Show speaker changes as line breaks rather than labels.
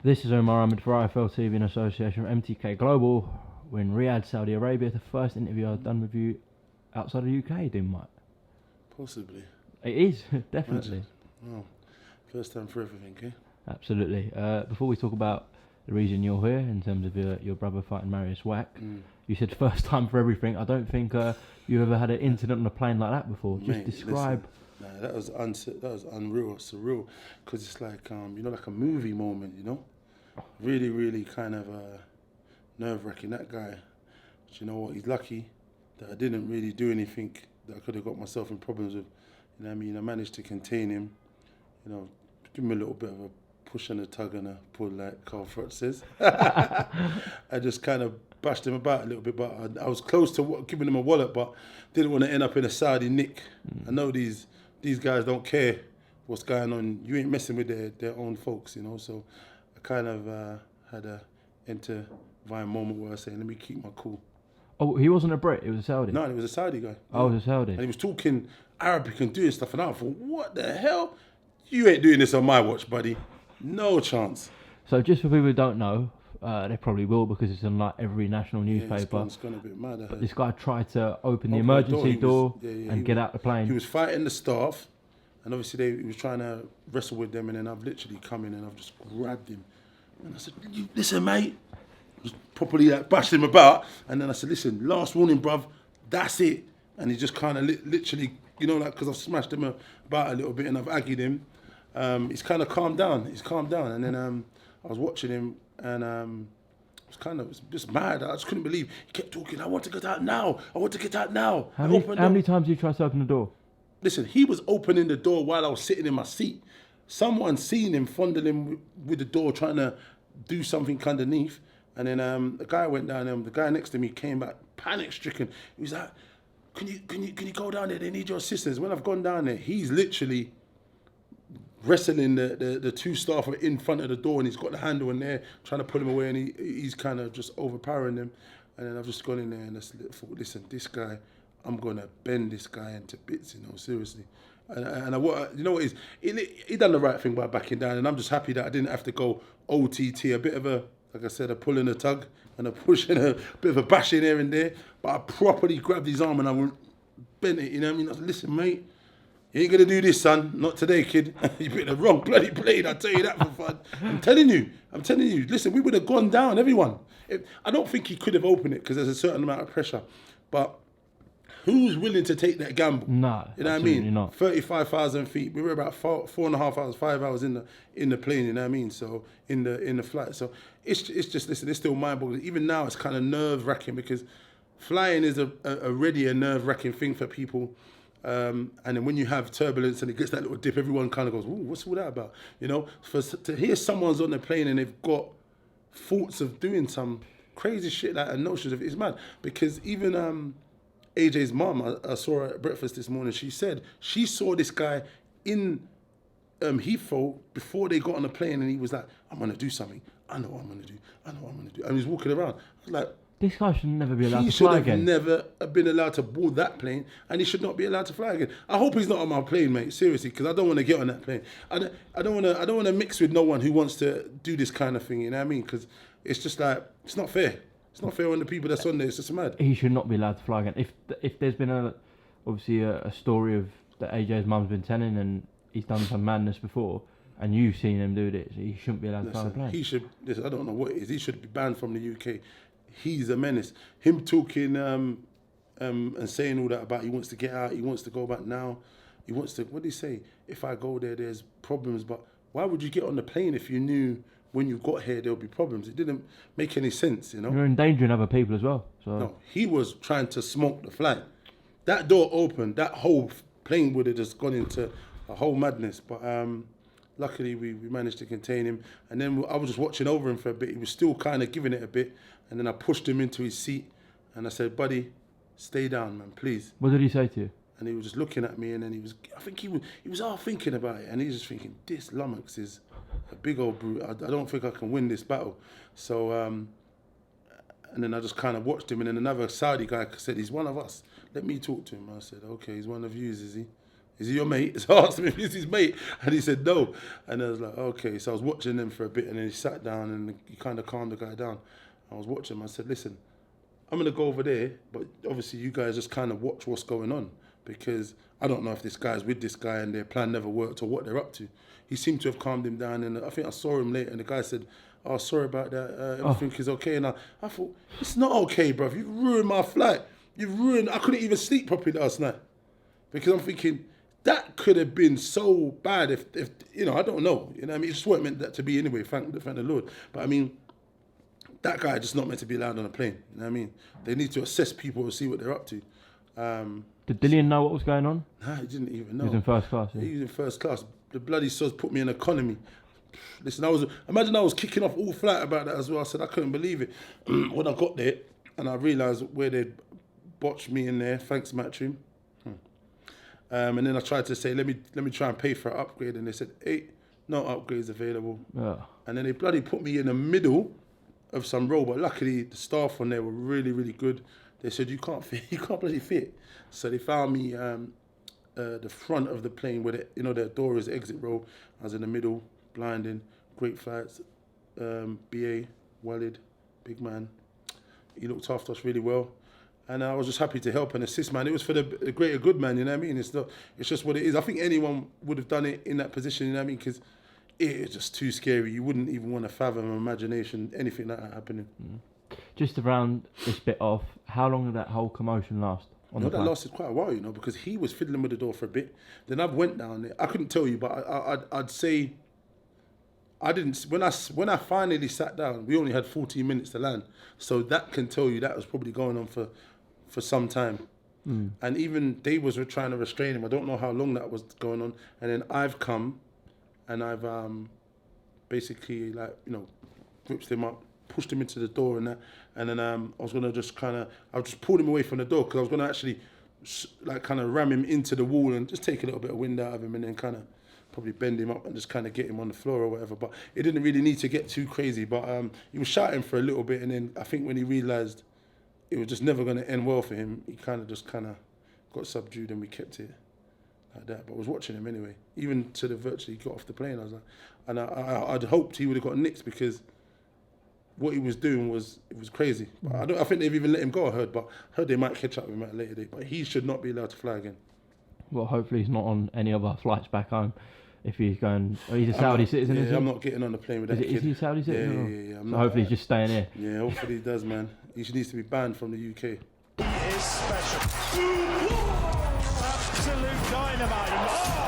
This is Omar Ahmed for iFL TV in association with MTK Global. We're in Riyadh, Saudi Arabia. The first interview I've done with you outside of the UK, didn't I?
Possibly.
It is, definitely.
Oh, first time for everything, eh?
Absolutely. Before we talk about the reason you're here, in terms of your brother fighting Marius Whyte, you said first time for everything. I don't think you ever had an incident on a plane like that before.
Mate,
Just describe.
Listen, nah, that was unreal, surreal, because it's like like a movie moment, Really, really kind of nerve-wracking. That guy, but you know what? He's lucky that I didn't really do anything that I could have got myself in problems with. You know what I mean? I managed to contain him. Give him a little bit of a push and a tug and a pull, like Carl Frott says. I just kind of bashed him about a little bit, but I was close to giving him a wallet, but didn't want to end up in a Saudi nick. I know these guys don't care what's going on. You ain't messing with their own folks, So I kind of had a intervine moment where I said, let me keep my cool.
Oh, he wasn't a Brit, he was a Saudi?
No, he was a Saudi guy.
Oh, he was a Saudi.
And he was talking Arabic and doing stuff, and I thought, what the hell? You ain't doing this on my watch, buddy. No chance.
So just for people who don't know, they probably will because it's on like every national newspaper.
It's gone a bit mad.
But this guy tried to open the emergency door and get out the plane.
He was fighting the staff, and obviously he was trying to wrestle with them, and then I've literally come in and I've just grabbed him. And I said, listen, mate. Just properly bashed him about, and then I said, listen, last warning, bruv, that's it. And he just kind of literally, because I've smashed him about a little bit and I've aggied him, he's kind of calmed down. And then I was watching him, and it was just mad. I just couldn't believe he kept talking. I want to get out now.
How many times did you try to open the door?
Listen, he was opening the door while I was sitting in my seat. Someone seen him fondling with the door, trying to do something underneath. And then the guy went down there. The guy next to me came back, panic stricken. He was like, "Can you go down there? They need your assistance." When I've gone down there, he's literally wrestling the two staff in front of the door, and he's got the handle in there, trying to pull him away, and he's kind of just overpowering them. And then I've just gone in there and I thought, listen, this guy, I'm gonna bend this guy into bits, seriously. And what you know what is, he done the right thing by backing down, and I'm just happy that I didn't have to go OTT, a bit of a, like I said, a pull and a tug and a push and a bit of a bash in here and there. But I properly grabbed his arm and I bent it, you know what I mean? I said, listen, mate, you ain't going to do this, son. Not today, kid. You picked the wrong bloody blade, I'll tell you that for fun. I'm telling you. Listen, we would have gone down, everyone. I don't think he could have opened it because there's a certain amount of pressure. But who's willing to take that gamble?
No,
you know what I mean?
Not.
35,000 feet. We were about 4.5 hours, 5 hours in the plane. You know what I mean? So in the flight. So it's just listen. It's still mind-boggling. Even now, it's kind of nerve-wracking because flying is already a nerve-wracking thing for people. And then when you have turbulence and it gets that little dip, everyone kind of goes, "Ooh, what's all that about?" To hear someone's on the plane and they've got thoughts of doing some crazy shit like and notions of it's mad because even AJ's mum, I saw her at breakfast this morning. She said she saw this guy in Heathrow before they got on the plane, and he was like, "I'm gonna do something. I know what I'm gonna do. And he was walking around. I was like,
this guy should never be allowed to
he
fly
should have
again.
never been allowed to board that plane, and he should not be allowed to fly again. I hope he's not on my plane, mate. Seriously, because I don't want to get on that plane. I don't want to mix with no one who wants to do this kind of thing. You know what I mean? Because it's just like it's not fair. It's not fair on the people that's on there. It's just mad.
He should not be allowed to fly again. If there's been obviously a story of that AJ's mum's been telling, and he's done some madness before, and you've seen him do this, he shouldn't be allowed to fly on a plane.
He should. Listen, I don't know what it is. He should be banned from the UK. He's a menace. Him talking and saying all that about he wants to get out, he wants to go back now, he wants to. What did he say? If I go there, there's problems. But why would you get on the plane if you knew when you got here there'll be problems? It didn't make any sense,
You're endangering other people as well. So
no, he was trying to smoke the flight. That door opened, that whole plane would have just gone into a whole madness. But luckily we managed to contain him. And then I was just watching over him for a bit. He was still kind of giving it a bit. And then I pushed him into his seat and I said, "Buddy, stay down, man, please."
What did he say to you?
And he was just looking at me, and then I think he was half thinking about it, and he was just thinking, this lummox is a big old brute. I don't think I can win this battle. So, and then I just kind of watched him, and then another Saudi guy said, "He's one of us. Let me talk to him." I said, "Okay, he's one of yous, is he?" is he your mate? So I asked him if he's his mate, and he said no. And I was like, okay. So I was watching them for a bit, and then he sat down and he kind of calmed the guy down. I was watching him. I said, listen, I'm going to go over there, but obviously you guys just kind of watch what's going on, because I don't know if this guy's with this guy and their plan never worked or what they're up to. He seemed to have calmed him down, and I think I saw him later, and the guy said, oh, sorry about that, everything is okay. And I thought, it's not okay, bruv. You've ruined my flight. I couldn't even sleep properly last night, because I'm thinking, that could have been so bad if you know, I don't know. You know what I mean? It just weren't meant that to be anyway, thank the Lord. But I mean, that guy just not meant to be allowed on a plane. You know what I mean? They need to assess people and see what they're up to.
Did Dillian know what was going on?
Nah, he didn't even know.
He was in first class. Yeah.
He was in first class. The bloody sods put me in economy. Listen, imagine I was kicking off all flight about that as well. I said I couldn't believe it when I got there, and I realised where they'd botched me in there. Thanks, Matchroom. And then I tried to say, let me try and pay for an upgrade, and they said, hey, no upgrades available. Yeah. And then they bloody put me in the middle of some row, but luckily the staff on there were really, really good. They said, you can't bloody fit. So they found me the front of the plane where the door is exit row. I was in the middle, blinding, great flights. BA, Whyte, big man. He looked after us really well. And I was just happy to help and assist, man. It was for the greater good, man, you know what I mean? It's just what it is. I think anyone would have done it in that position, you know what I mean? Because it is just too scary. You wouldn't even want to fathom imagination, anything like that happening.
Just to round this bit off, how long did that whole commotion last?
That lasted quite a while, you know, because he was fiddling with the door for a bit. Then I went down there. I couldn't tell you, but I'd say I didn't. When I finally sat down, we only had 14 minutes to land. So that can tell you that was probably going on for some time. And even they were trying to restrain him. I don't know how long that was going on. And then I've come and I've basically, like, you know, gripped him up, pushed him into the door and that. And then I was going to I just pulled him away from the door, because I was going to actually like kind of ram him into the wall and just take a little bit of wind out of him, and then kind of probably bend him up and just kind of get him on the floor or whatever. But it didn't really need to get too crazy. But he was shouting for a little bit, and then I think when he realised it was just never going to end well for him, he kind of got subdued, and we kept it like that. But I was watching him anyway, even to the virtually got off the plane. I was like, and I'd hoped he would have got nicked, because what he was doing was crazy. But I think they've even let him go. I heard they might catch up with him at a later date. But he should not be allowed to fly again. Well, hopefully he's not on any other flights back home. If he's going, he's a Saudi citizen, isn't he? I'm not getting on the plane with that kid. Is he a Saudi citizen? Yeah. So hopefully he's just staying here. Yeah, hopefully he does, man. He needs to be banned from the UK. He is special. Absolute dynamite.